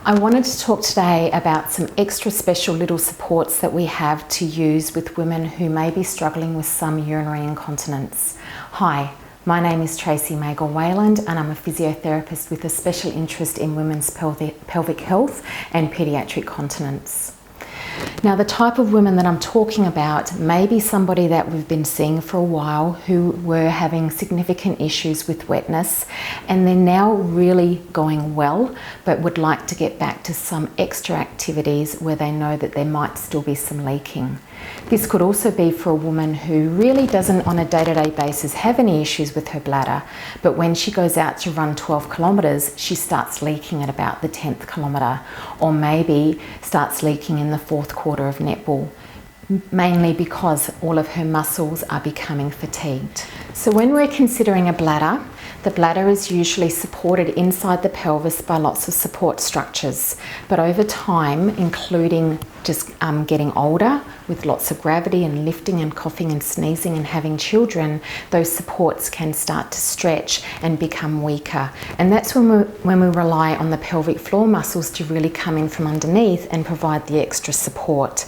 I wanted to talk today about some extra special little supports that we have to use with women who may be struggling with some urinary incontinence. Hi, my name is Tracy Wayland and I'm a physiotherapist with a special interest in women's pelvic health and paediatric continence. Now, the type of women that I'm talking about may be somebody that we've been seeing for a while who were having significant issues with wetness, and they're now really going well, but would like to get back to some extra activities where they know that there might still be some leaking. This could also be for a woman who really doesn't on a day-to-day basis have any issues with her bladder, but when she goes out to run 12 kilometres, she starts leaking at about the 10th kilometre, or maybe starts leaking in the fourth quarter of netball, mainly because all of her muscles are becoming fatigued. So when we're considering a bladder, the bladder is usually supported inside the pelvis by lots of support structures, but over time, including just getting older with lots of gravity and lifting and coughing and sneezing and having children, those supports can start to stretch and become weaker. And that's when we rely on the pelvic floor muscles to really come in from underneath and provide the extra support.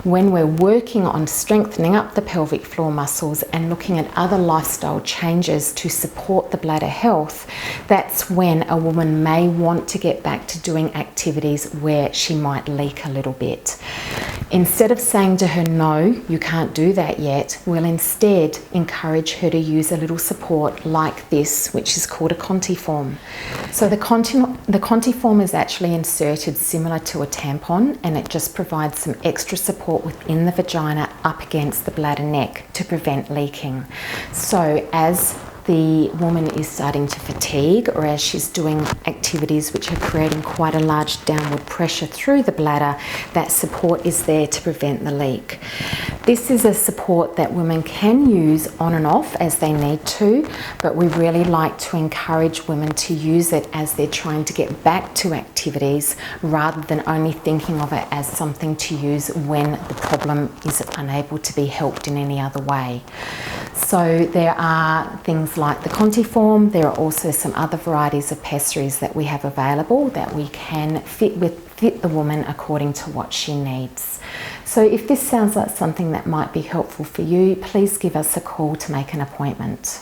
When we're working on strengthening up the pelvic floor muscles and looking at other lifestyle changes to support the bladder health, that's when a woman may want to get back to doing activities where she might leak a little bit. Instead of saying to her, no, you can't do that yet, we'll instead encourage her to use a little support like this, which is called a contiform. So the contiform is actually inserted similar to a tampon, and it just provides some extra support within the vagina up against the bladder neck to prevent leaking. So as the woman is starting to fatigue, or as she's doing activities which are creating quite a large downward pressure through the bladder, that support is there to prevent the leak. This is a support that women can use on and off as they need to, but we really like to encourage women to use it as they're trying to get back to activities rather than only thinking of it as something to use when the problem is unable to be helped in any other way. So there are things like the contiform. There are also some other varieties of pessaries that we have available that we can fit the woman according to what she needs. So if this sounds like something that might be helpful for you, please give us a call to make an appointment.